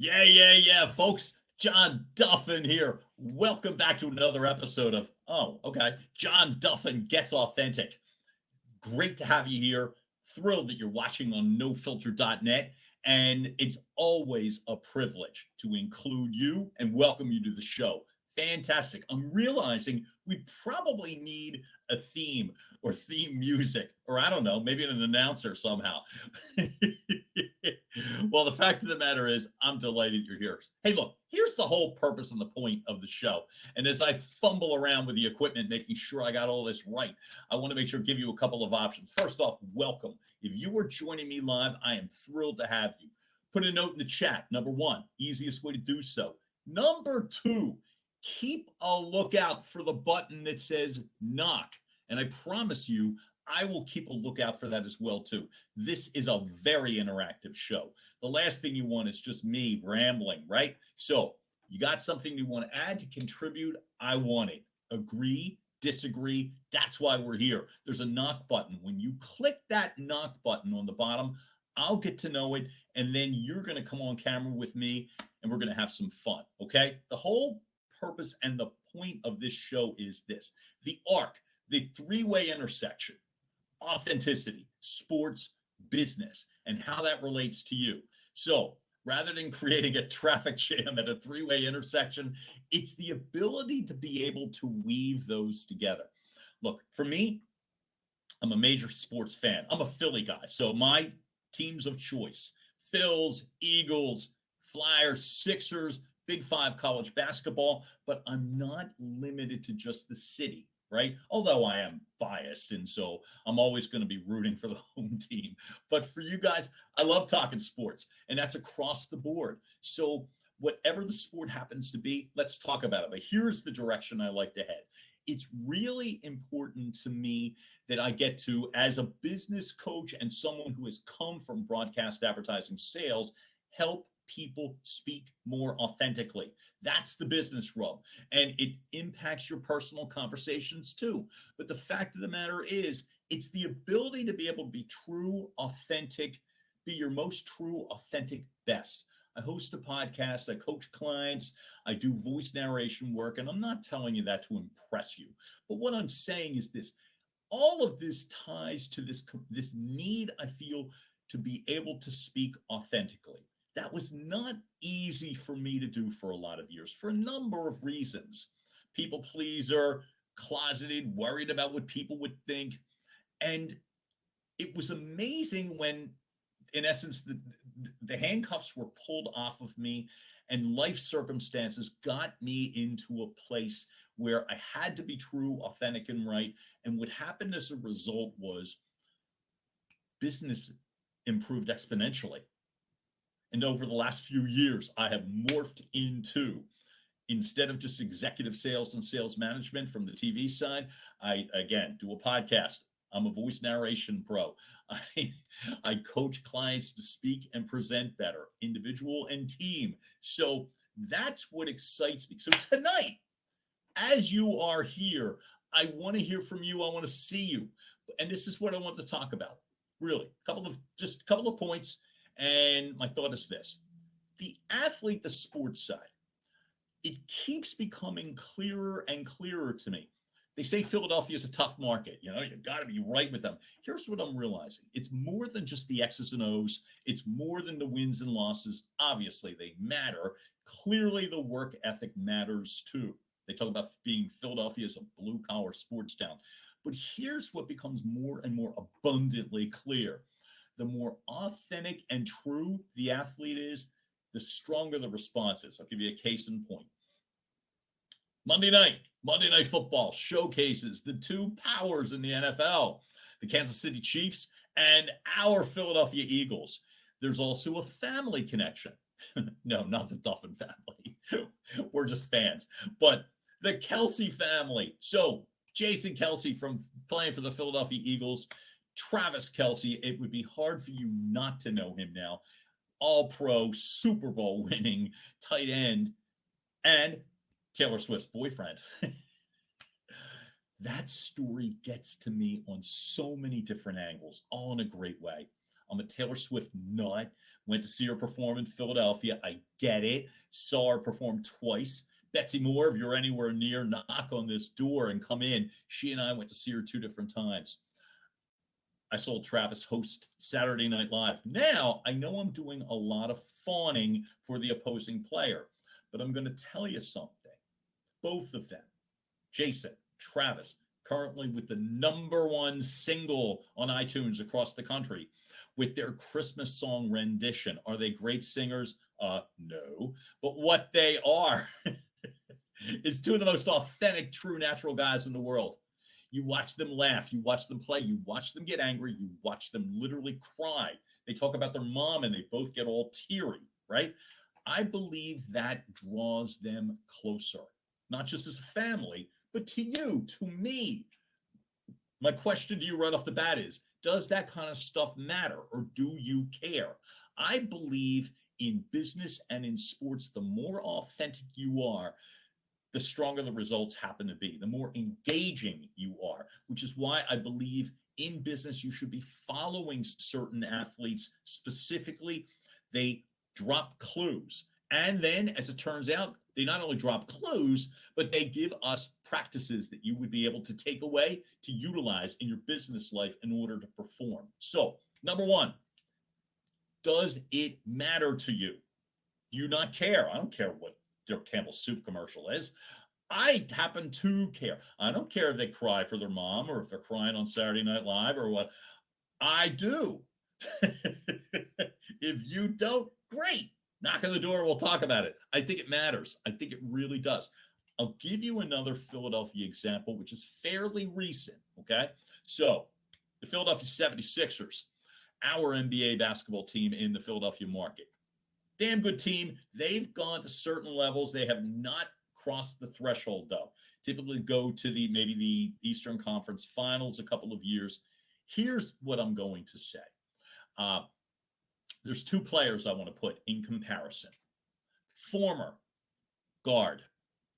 Yeah, folks. John Duffin here. Welcome back to another episode of, John Duffin Gets Authentic. Great to have you here. Thrilled that you're watching on nofilter.net. And it's always a privilege to include you and welcome you to the show. Fantastic. I'm realizing we probably need a theme or theme music, or I don't know, maybe an announcer somehow. Well, the fact of the matter is, I'm delighted you're here. Hey, look, here's the whole purpose and the point of the show. And as I fumble around with the equipment, making sure I got all this right, I want to make sure to give you a couple of options. First off, welcome. If you are joining me live, I am thrilled to have you. Put a note in the chat. Number one, easiest way to do so. Number two, keep a lookout for the button that says knock. And I promise you, I will keep a lookout for that as well, too. This is a very interactive show. The last thing you want is just me rambling, right? So you got something you want to add to contribute? I want it. Agree, disagree, that's why we're here. There's a knock button. When you click that knock button on the bottom, I'll get to know it, and then you're going to come on camera with me, and we're going to have some fun, okay? The whole purpose and the point of this show is this. The arc, the three-way intersection, authenticity, sports, business, and how that relates to you. So rather than creating a traffic jam at a three-way intersection, it's the ability to be able to weave those together. Look, for me, I'm a major sports fan. I'm a Philly guy. So my teams of choice, Phils, Eagles, Flyers, Sixers, Big Five college basketball, but I'm not limited to just the city, right? Although I am biased, and so I'm always going to be rooting for the home team. But for you guys, I love talking sports, and that's across the board. So whatever the sport happens to be, let's talk about it. But here's the direction I like to head. It's really important to me that I get to, as a business coach and someone who has come from broadcast advertising sales, help people speak more authentically. That's the business rub. And it impacts your personal conversations too. But the fact of the matter is, it's the ability to be able to be true, authentic, be your most true, authentic best. I host a podcast, I coach clients, I do voice narration work, and I'm not telling you that to impress you. But what I'm saying is this. All of this ties to this need I feel to be able to speak authentically. That was not easy for me to do for a lot of years for a number of reasons. People pleaser, closeted, worried about what people would think. And it was amazing when, in essence, the handcuffs were pulled off of me and life circumstances got me into a place where I had to be true, authentic, and right. And what happened as a result was business improved exponentially. And over the last few years, I have morphed into, instead of just executive sales and sales management from the TV side, I, again, do a podcast. I'm a voice narration pro. I coach clients to speak and present better, individual and team. So that's what excites me. So tonight, as you are here, I want to hear from you. I want to see you. And this is what I want to talk about. Really, a couple of points. And my thought is this. The athlete, the sports side, it keeps becoming clearer and clearer to me. They say Philadelphia is a tough market. You got to be right with them. Here's what I'm realizing. It's more than just the X's and O's. It's more than the wins and losses. Obviously, they matter. Clearly, the work ethic matters too. They talk about being Philadelphia as a blue-collar sports town. But here's what becomes more and more abundantly clear. The more authentic and true the athlete is, the stronger the response is. I'll give you a case in point. Monday Night Football showcases the two powers in the NFL, the Kansas City Chiefs and our Philadelphia Eagles. There's also a family connection. No, not the Duffin family. We're just fans. But the Kelce family. So Jason Kelce, from playing for the Philadelphia Eagles, Travis Kelce, it would be hard for you not to know him now. All-pro, Super Bowl winning tight end, and Taylor Swift's boyfriend. That story gets to me on so many different angles, all in a great way. I'm a Taylor Swift nut, Went to see her perform in Philadelphia. I get it. Saw her perform twice. Betsy Moore, if you're anywhere near, knock on this door and come in. She and I went to see her 2 different times. I saw Travis host Saturday Night Live. Now, I know I'm doing a lot of fawning for the opposing player, but I'm going to tell you something. Both of them, Jason, Travis, currently with the #1 single on iTunes across the country with their Christmas song rendition. Are they great singers? No. But what they are is 2 of the most authentic, true, natural guys in the world. You watch them laugh. You watch them play. You watch them get angry. You watch them literally cry. They talk about their mom and they both get all teary, right? I believe that draws them closer, not just as a family, but to you, to me. My question to you right off the bat is, does that kind of stuff matter, or do you care? I believe in business and in sports, the more authentic you are, the stronger the results happen to be, the more engaging you are, which is why I believe in business you should be following certain athletes specifically. They drop clues. And then, as it turns out, they not only drop clues, but they give us practices that you would be able to take away to utilize in your business life in order to perform. So, #1, does it matter to you? Do you not care? I don't care what their Campbell's soup commercial is. I happen to care. I don't care if they cry for their mom or if they're crying on Saturday Night Live or what. I do. If you don't, great. Knock on the door. We'll talk about it. I think it matters. I think it really does. I'll give you another Philadelphia example, which is fairly recent. Okay. So the Philadelphia 76ers, our NBA basketball team in the Philadelphia market. Damn good team. They've gone to certain levels. They have not crossed the threshold, though. Typically go to maybe the Eastern Conference Finals a couple of years. Here's what I'm going to say. There's 2 players I want to put in comparison. Former guard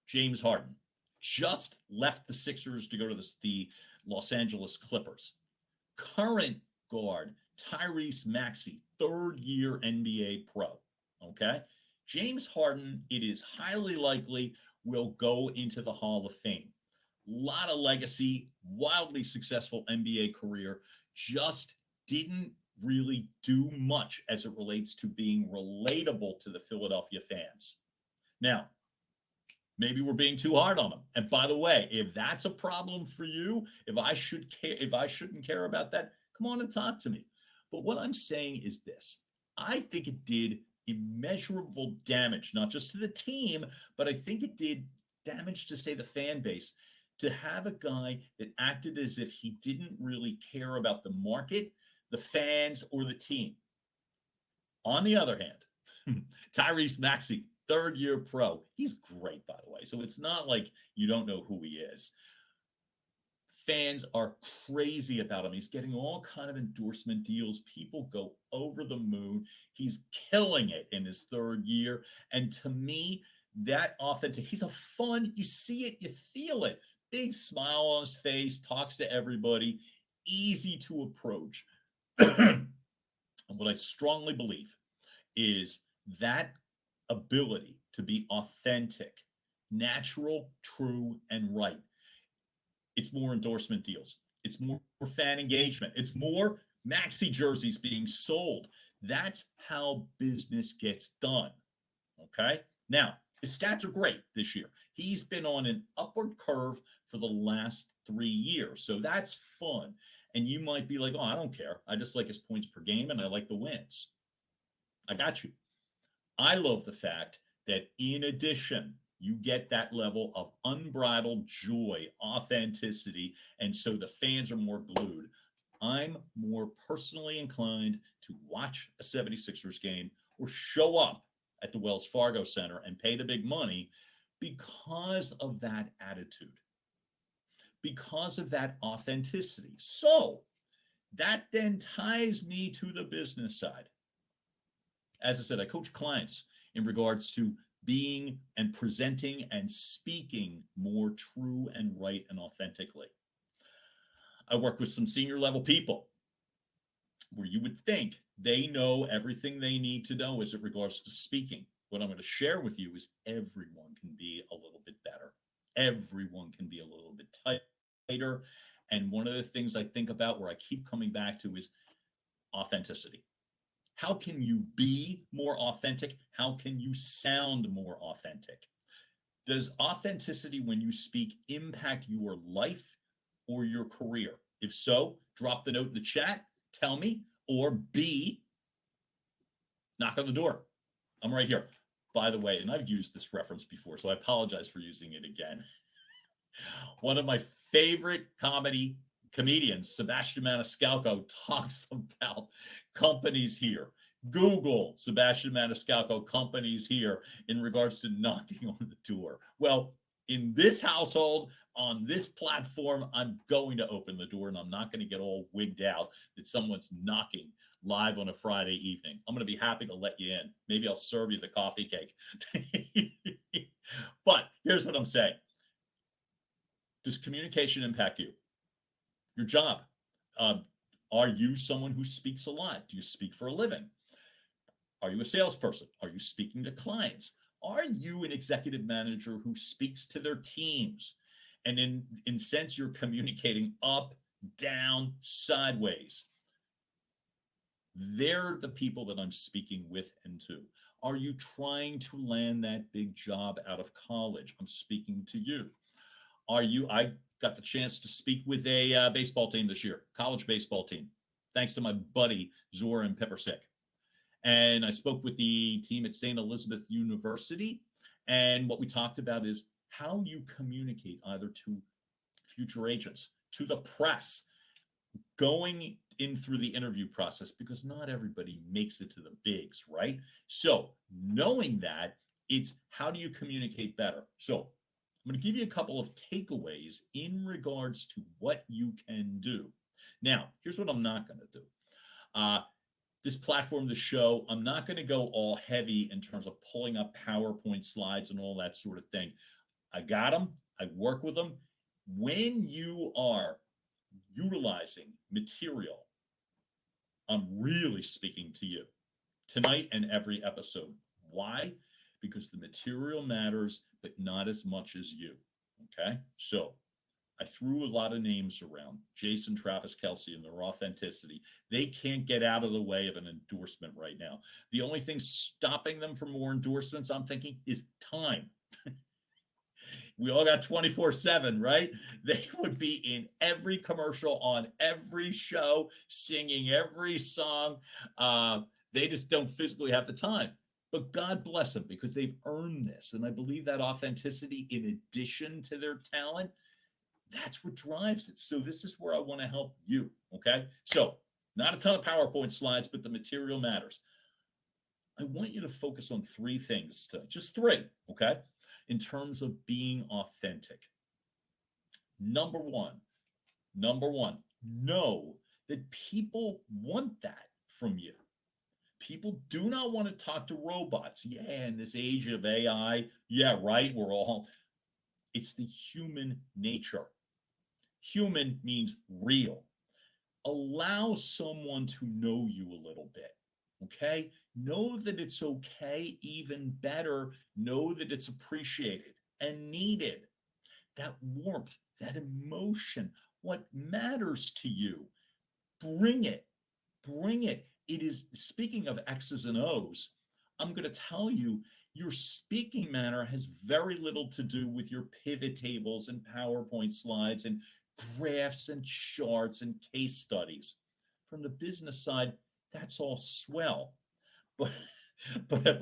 James Harden just left the Sixers to go to the Los Angeles Clippers. Current guard Tyrese Maxey, 3rd-year NBA pro. Okay? James Harden, it is highly likely, will go into the Hall of Fame. Lot of legacy, wildly successful NBA career, just didn't really do much as it relates to being relatable to the Philadelphia fans. Now, maybe we're being too hard on them. And by the way, if that's a problem for you, if I shouldn't care about that, come on and talk to me. But what I'm saying is this. I think it did immeasurable damage, not just to the team, but I think it did damage to, say, the fan base, to have a guy that acted as if he didn't really care about the market, the fans, or the team. On the other hand, Tyrese Maxey, 3rd-year pro. He's great, by the way. So it's not like you don't know who he is. Fans are crazy about him. He's getting all kind of endorsement deals. People go over the moon. He's killing it in his 3rd year. And to me, that authentic, he's a fun, you see it, you feel it. Big smile on his face, talks to everybody, easy to approach. And what I strongly believe is that ability to be authentic, natural, true, and right. It's more endorsement deals. It's more fan engagement. It's more Maxi jerseys being sold. That's how business gets done. Okay? Now, his stats are great this year. He's been on an upward curve for the last 3 years. So that's fun. And you might be like, oh, I don't care. I just like his points per game and I like the wins. I got you. I love the fact that in addition, you get that level of unbridled joy, authenticity, and so the fans are more glued. I'm more personally inclined to watch a 76ers game or show up at the Wells Fargo Center and pay the big money because of that attitude, because of that authenticity. So that then ties me to the business side. As I said, I coach clients in regards to being and presenting and speaking more true and right and authentically. I work with some senior level people. where you would think they know everything they need to know as it regards to speaking. What I'm going to share with you is everyone can be a little bit better. Everyone can be a little bit tighter. And one of the things I think about where I keep coming back to is authenticity. How can you be more authentic? How can you sound more authentic? Does authenticity when you speak impact your life or your career? If so, drop the note in the chat, tell me, or B, knock on the door. I'm right here. By the way, and I've used this reference before, so I apologize for using it again. One of my favorite comedians, Sebastian Maniscalco, talks about companies here. Google Sebastian Maniscalco, companies here, in regards to knocking on the door. Well, in this household, on this platform, I'm going to open the door, and I'm not going to get all wigged out that someone's knocking live on a Friday evening. I'm going to be happy to let you in. Maybe I'll serve you the coffee cake. But here's what I'm saying. Does communication impact you? Your job? Are you someone who speaks a lot? Do you speak for a living? Are you a salesperson? Are you speaking to clients? Are you an executive manager who speaks to their teams? And in sense, you're communicating up, down, sideways. They're the people that I'm speaking with and to. Are you trying to land that big job out of college? I'm speaking to you. I got the chance to speak with a baseball team this year, college baseball team, thanks to my buddy Zoran Peppersik. And I spoke with the team at St. Elizabeth University. And what we talked about is how you communicate either to future agents, to the press, going in through the interview process, because not everybody makes it to the bigs, right? So knowing that, it's how do you communicate better? So I'm going to give you a couple of takeaways in regards to what you can do. Now, here's what I'm not going to do. This platform, the show, I'm not going to go all heavy in terms of pulling up PowerPoint slides and all that sort of thing. I got them. I work with them. When you are utilizing material, I'm really speaking to you tonight and every episode. Why? Because the material matters, but not as much as you. Okay? So I threw a lot of names around. Jason, Travis, Kelce, and their authenticity. They can't get out of the way of an endorsement right now. The only thing stopping them from more endorsements, I'm thinking, is time. We all got 24/7, right? They would be in every commercial, on every show, singing every song. They just don't physically have the time. But God bless them, because they've earned this. And I believe that authenticity, in addition to their talent, that's what drives it. So this is where I want to help you, okay? So not a ton of PowerPoint slides, but the material matters. I want you to focus on three things tonight, just three, okay, in terms of being authentic. Number one, know that people want that from you. People do not want to talk to robots. Yeah, in this age of AI, yeah, right, it's the human nature. Human means real. Allow someone to know you a little bit, okay? Know that it's okay, even better, know that it's appreciated and needed. That warmth, that emotion, what matters to you, bring it. It is, speaking of X's and O's, I'm going to tell you, your speaking manner has very little to do with your pivot tables and PowerPoint slides and graphs and charts and case studies. From the business side, that's all swell. But if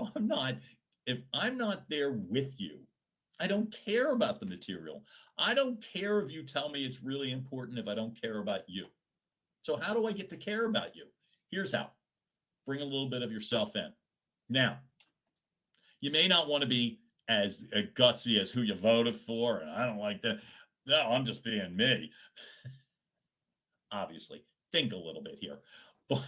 I'm not there with you, I don't care about the material. I don't care if you tell me it's really important if I don't care about you. So how do I get to care about you? Here's how. Bring a little bit of yourself in. Now, you may not want to be as gutsy as who you voted for, and I don't like that. No, I'm just being me. Obviously, think a little bit here. But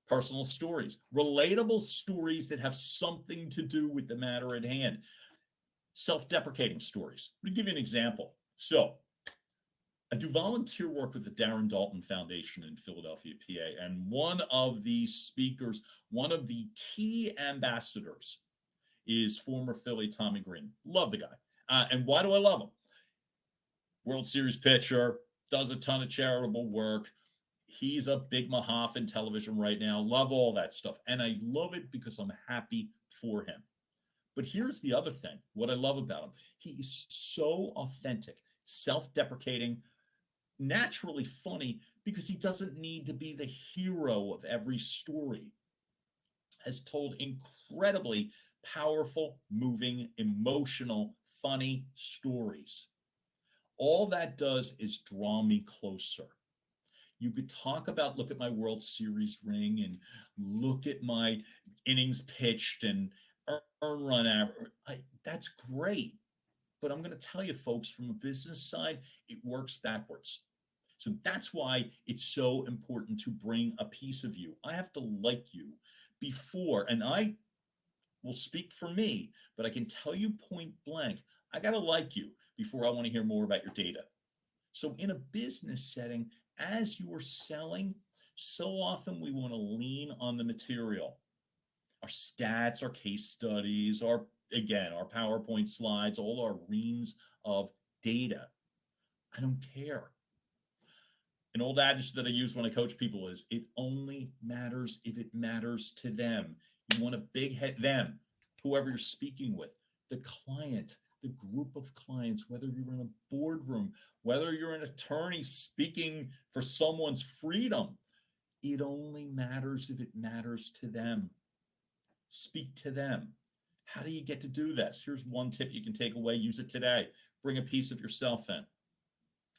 personal stories, relatable stories that have something to do with the matter at hand. Self-deprecating stories. Let me give you an example. So, I do volunteer work with the Darren Dalton Foundation in Philadelphia, PA. And one of the speakers, one of the key ambassadors is former Philly Tommy Greene. Love the guy. And why do I love him? World Series pitcher, does a ton of charitable work. He's a big Mahoff in television right now. Love all that stuff. And I love it because I'm happy for him. But here's the other thing. What I love about him, he is so authentic, self-deprecating, naturally funny, because he doesn't need to be the hero of every story. Has told incredibly powerful, moving, emotional, funny stories. All that does is draw me closer. You could talk about, look at my World Series ring and look at my innings pitched and earn run average. That's great. But I'm going to tell you, folks, from a business side, it works backwards. So that's why it's so important to bring a piece of you. I have to like you before, and I will speak for me, but I can tell you point blank, I got to like you before I want to hear more about your data. So in a business setting, as you are selling, so often we want to lean on the material. Our stats, our case studies, our PowerPoint slides, all our reams of data. I don't care. An old adage that I use when I coach people is, it only matters if it matters to them. You want a big head, them, whoever you're speaking with, the client, the group of clients, whether you're in a boardroom, whether you're an attorney speaking for someone's freedom. It only matters if it matters to them. Speak to them. How do you get to do this? Here's one tip you can take away. Use it today. Bring a piece of yourself in.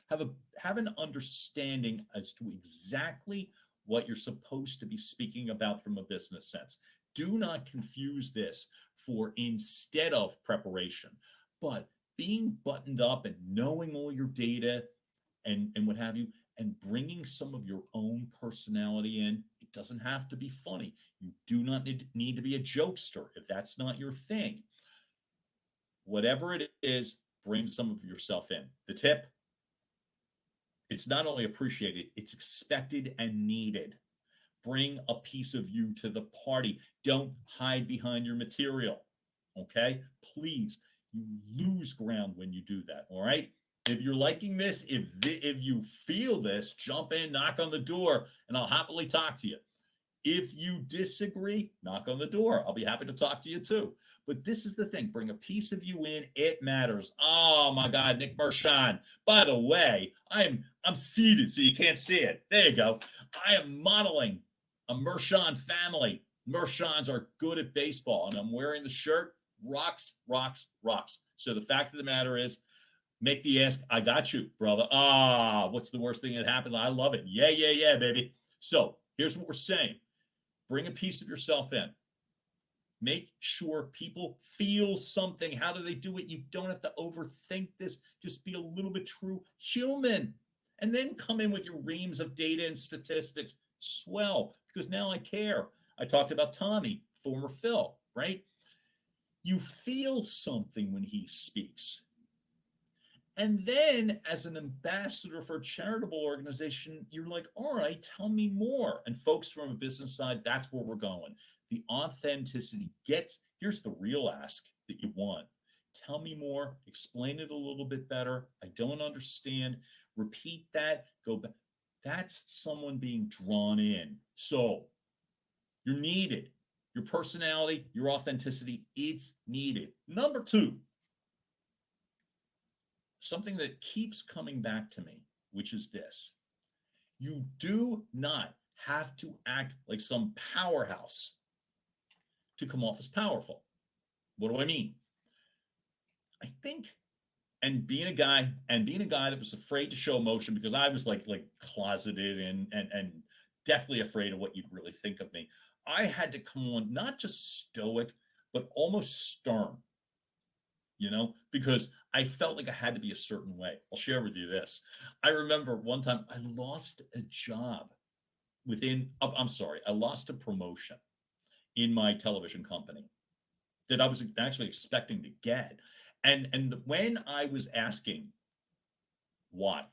Have an understanding as to exactly what you're supposed to be speaking about from a business sense. Do not confuse this for instead of preparation, but being buttoned up and knowing all your data and what have you, and bringing some of your own personality in. It doesn't have to be funny. You do not need to be a jokester if that's not your thing. Whatever it is, bring some of yourself in. The tip, it's not only appreciated, it's expected and needed. Bring a piece of you to the party. Don't hide behind your material. Okay? Please, you lose ground when you do that. All right? If you're liking this, if you feel this, jump in, knock on the door, and I'll happily talk to you. If you disagree, knock on the door. I'll be happy to talk to you too. But this is the thing. Bring a piece of you in. It matters. Oh, my God, Nick Mershon. By the way, I'm seated so you can't see it. There you go. I am modeling a Mershon family. Mershons are good at baseball, and I'm wearing the shirt. Rocks, rocks, rocks. So the fact of the matter is, make the ask. I got you, brother. What's the worst thing that happened? I love it. Yeah, yeah, yeah, baby. So here's what we're saying. Bring a piece of yourself in. Make sure people feel something. How do they do it? You don't have to overthink this. Just be a little bit true human. And then come in with your reams of data and statistics. Swell, because now I care. I talked about Tommy, former Phil, right? You feel something when he speaks. And then as an ambassador for a charitable organization, you're like, all right, tell me more. And folks, from a business side, that's where we're going. The authenticity here's the real ask that you want. Tell me more, explain it a little bit better. I don't understand. Repeat that, go back. That's someone being drawn in. So you're needed. Your personality, your authenticity, it's needed. Number two, something that keeps coming back to me, which is this. You do not have to act like some powerhouse to come off as powerful. What do I mean? I think, and being a guy that was afraid to show emotion because I was like closeted and deathly afraid of what you'd really think of me. I had to come on not just stoic, but almost stern. Because I felt like I had to be a certain way. I'll share with you this. I remember one time I lost a job I lost a promotion in my television company that I was actually expecting to get. And when I was asking why,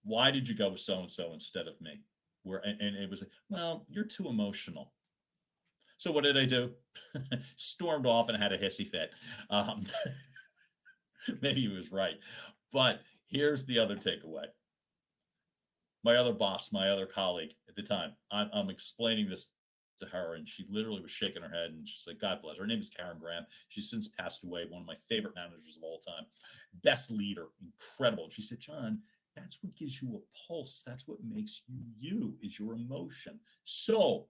Why did you go with so-and-so instead of me? And it was like, well, you're too emotional. So what did I do? Stormed off and had a hissy fit. Um, maybe he was right. But here's the other takeaway. My other boss, my other colleague at the time, I'm explaining this to her, and she literally was shaking her head, and she's like, God bless her. Her name is Karen Graham. She's since passed away, one of my favorite managers of all time, best leader, incredible. And she said, John, that's what gives you a pulse. That's what makes you you, is your emotion. So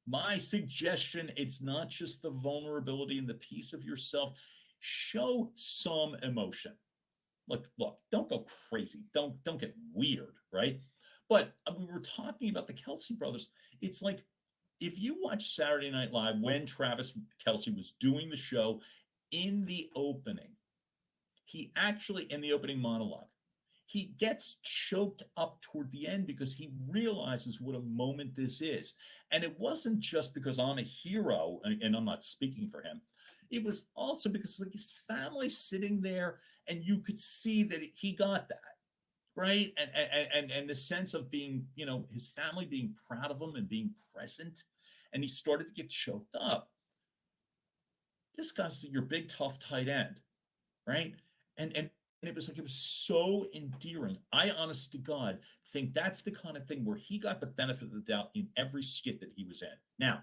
my suggestion, it's not just the vulnerability and the piece of yourself. Show some emotion. Look, don't go crazy. Don't get weird, right? But we were talking about the Kelce brothers. It's like, if you watch Saturday Night Live when Travis Kelce was doing the show, in the opening, he actually, in the opening monologue, he gets choked up toward the end because he realizes what a moment this is. And it wasn't just because I'm a hero and I'm not speaking for him. It was also because like his family sitting there, and you could see that he got that. Right. And the sense of being, his family being proud of him and being present. And he started to get choked up. This guy's your big, tough tight end. Right. And it was so endearing. I, honest to God, think that's the kind of thing where he got the benefit of the doubt in every skit that he was in. Now,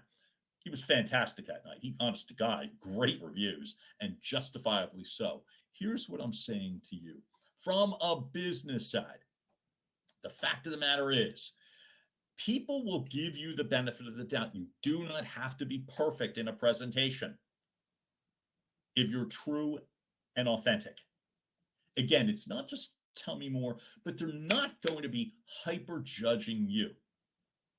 he was fantastic that night. He, honest to God, great reviews, and justifiably so. Here's what I'm saying to you. From a business side, the fact of the matter is, people will give you the benefit of the doubt. You do not have to be perfect in a presentation if you're true and authentic. Again, it's not just tell me more, but they're not going to be hyper judging you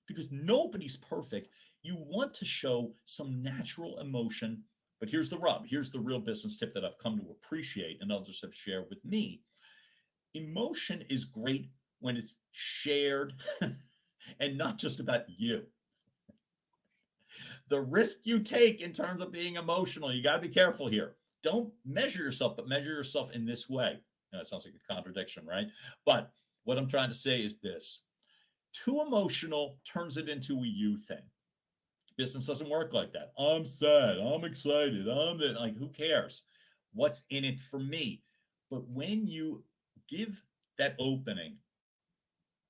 because nobody's perfect. You want to show some natural emotion, but here's the rub. Here's the real business tip that I've come to appreciate and others have shared with me. Emotion is great when it's shared and not just about you. The risk you take in terms of being emotional, you got to be careful here. Don't measure yourself, but measure yourself in this way. Now, it sounds like a contradiction, right? But what I'm trying to say is this. Too emotional turns it into a you thing. Business doesn't work like that. I'm sad. I'm excited. Like, who cares? What's in it for me? But when you give that opening,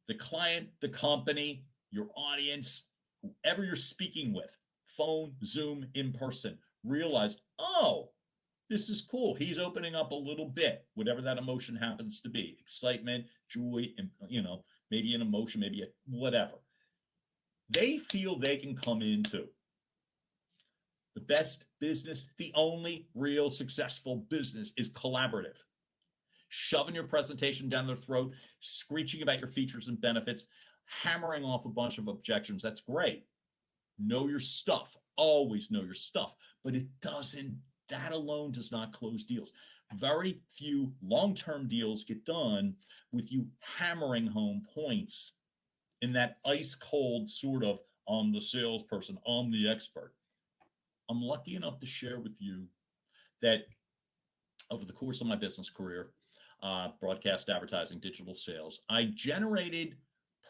the client, the company, your audience, whoever you're speaking with, phone, Zoom, in person, realize, oh, this is cool. He's opening up a little bit, whatever that emotion happens to be, excitement, joy, and maybe an emotion, maybe whatever. They feel they can come into the best business. The only real successful business is collaborative. Shoving your presentation down their throat, screeching about your features and benefits, hammering off a bunch of objections. That's great. Know your stuff. Always know your stuff. But that alone does not close deals. Very few long-term deals get done with you hammering home points in that ice cold sort of, I'm the salesperson, I'm the expert. I'm lucky enough to share with you that over the course of my business career, broadcast advertising, digital sales, I generated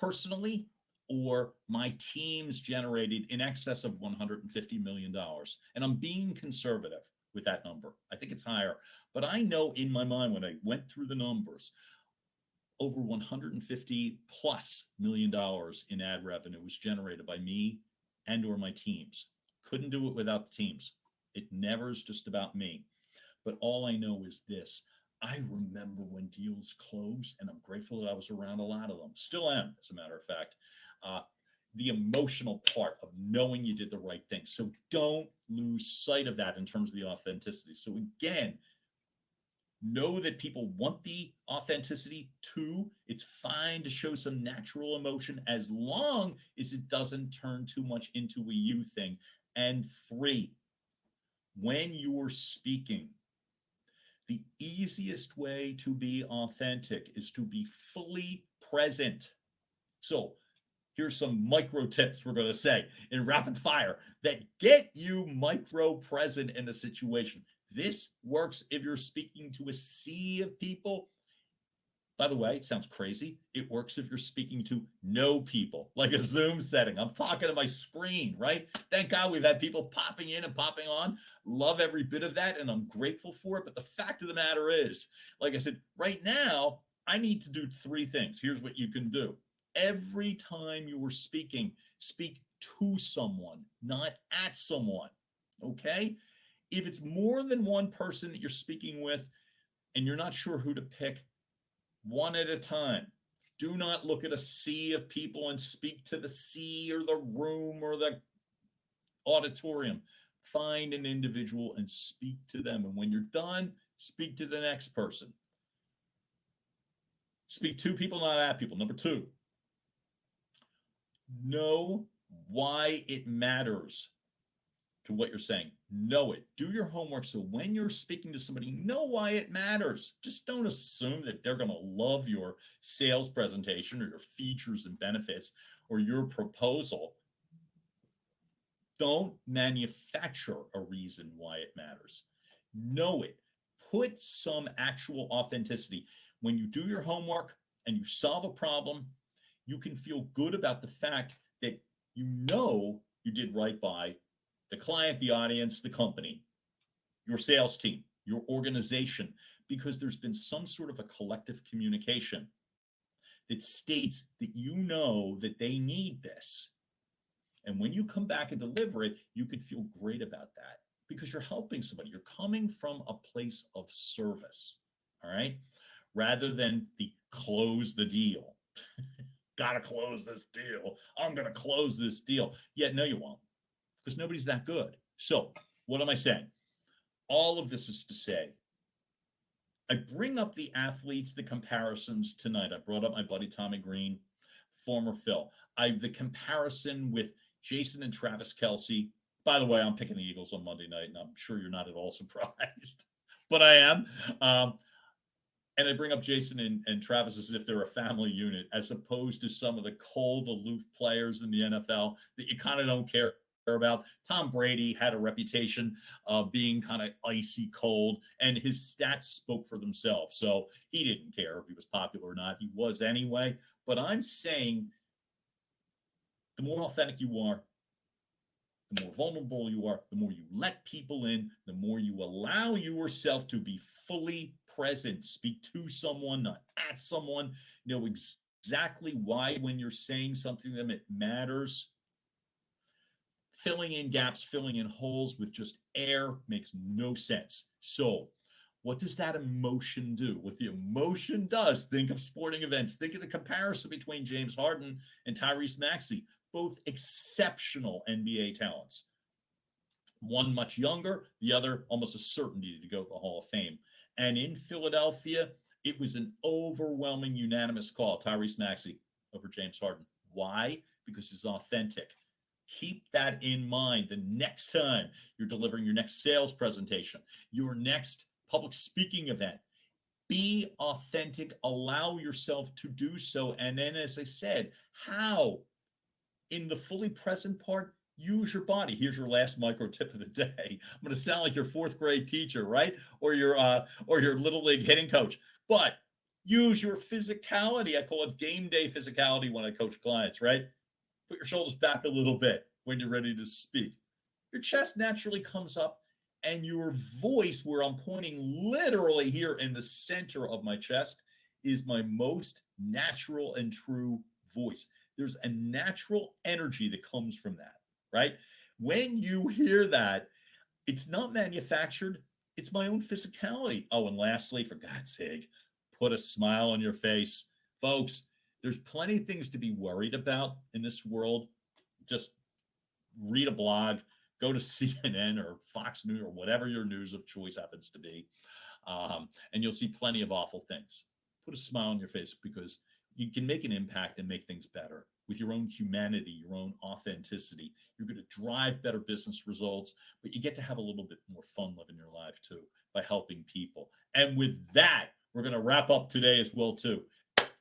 personally, or my teams generated, in excess of $150 million. And I'm being conservative with that number. I think it's higher. But I know in my mind, when I went through the numbers, over $150 plus million in ad revenue was generated by me and or my teams. Couldn't do it without the teams. It never is just about me. But all I know is this. I remember when deals closed, and I'm grateful that I was around a lot of them. Still am, as a matter of fact. The emotional part of knowing you did the right thing. So don't lose sight of that in terms of the authenticity. So again, know that people want the authenticity too. It's fine to show some natural emotion as long as it doesn't turn too much into a you thing. And 3, when you're speaking, the easiest way to be authentic is to be fully present. So here's some micro tips we're going to say in rapid fire that get you micro present in a situation. This works if you're speaking to a sea of people, By the way, it sounds crazy. It works if you're speaking to no people, like a Zoom setting. I'm talking to my screen, right? Thank God we've had people popping in and popping on. Love every bit of that, and I'm grateful for it. But the fact of the matter is, like I said, right now, I need to do three things. Here's what you can do. Every time you are speaking, speak to someone, not at someone, okay? If it's more than one person that you're speaking with and you're not sure who to pick, one at a time. Do not look at a sea of people and speak to the sea or the room or the auditorium. Find an individual and speak to them. And when you're done, speak to the next person. Speak to people, not at people. Number two, know why it matters to what you're saying. Know it. Do your homework so when you're speaking to somebody, know why it matters. Just don't assume that they're going to love your sales presentation or your features and benefits or your proposal. Don't manufacture a reason why it matters. Know it. Put some actual authenticity. When you do your homework and you solve a problem, you can feel good about the fact that you know you did right by the client, the audience, the company, your sales team, your organization, because there's been some sort of a collective communication that states that you know that they need this. And when you come back and deliver it, you can feel great about that because you're helping somebody. You're coming from a place of service, all right? Rather than the close the deal. Got to close this deal. I'm going to close this deal. Yeah, no, you won't. Because nobody's that good. So what am I saying? All of this is to say, I bring up the athletes, the comparisons tonight. I brought up my buddy Tommy Greene, former Phil. The comparison with Jason and Travis Kelce. By the way, I'm picking the Eagles on Monday night, and I'm sure you're not at all surprised, but I am. And I bring up Jason and Travis as if they're a family unit, as opposed to some of the cold, aloof players in the NFL that you kind of don't care about. Tom Brady had a reputation of being kind of icy cold, and his stats spoke for themselves. So he didn't care if he was popular or not. He was anyway. But I'm saying the more authentic you are, the more vulnerable you are, the more you let people in, the more you allow yourself to be fully present. Speak to someone, not at someone. Know exactly why when you're saying something to them it matters. Filling in gaps, filling in holes with just air makes no sense. So what does that emotion do? What the emotion does, think of sporting events. Think of the comparison between James Harden and Tyrese Maxey, both exceptional NBA talents. One much younger, the other almost a certainty to go to the Hall of Fame. And in Philadelphia, it was an overwhelming unanimous call, Tyrese Maxey over James Harden. Why? Because he's authentic. Keep that in mind the next time you're delivering your next sales presentation, your next public speaking event. Be authentic. Allow yourself to do so. And then, as I said, how? In the fully present part, use your body. Here's your last micro tip of the day. I'm going to sound like your fourth grade teacher, right? Or your little league hitting coach. But use your physicality. I call it game day physicality when I coach clients, right? Put your shoulders back a little bit when you're ready to speak. Your chest naturally comes up, and your voice, where I'm pointing literally here in the center of my chest, is my most natural and true voice. There's a natural energy that comes from that, right? When you hear that, it's not manufactured. It's my own physicality. Oh, and lastly, for God's sake, put a smile on your face. Folks, there's plenty of things to be worried about in this world. Just read a blog, go to CNN or Fox News or whatever your news of choice happens to be, and you'll see plenty of awful things. Put a smile on your face because you can make an impact and make things better with your own humanity, your own authenticity. You're going to drive better business results, but you get to have a little bit more fun living your life too by helping people. And with that, we're going to wrap up today as well too.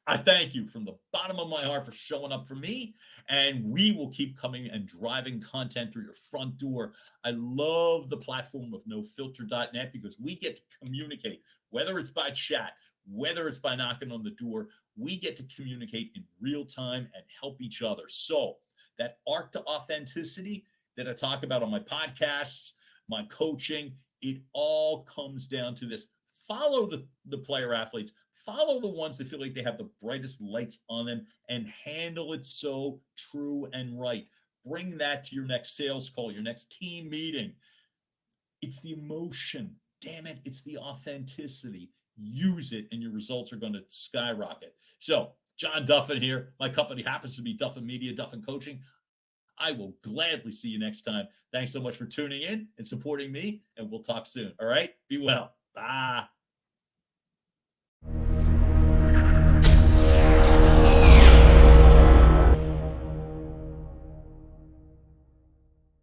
I thank you from the bottom of my heart for showing up for me, and we will keep coming and driving content through your front door. I love the platform of nofilter.net because we get to communicate, whether it's by chat, whether it's by knocking on the door. We get to communicate in real time and help each other. So that arc to authenticity that I talk about on my podcasts, my coaching, it all comes down to this. Follow the player athletes, follow the ones that feel like they have the brightest lights on them, and handle it so true and right. Bring that to your next sales call, your next team meeting. It's the emotion. Damn it, it's the authenticity. Use it, and your results are going to skyrocket. So, John Duffin here. My company happens to be Duffin Media, Duffin Coaching. I will gladly see you next time. Thanks so much for tuning in and supporting me, and we'll talk soon. All right? Be well. Bye.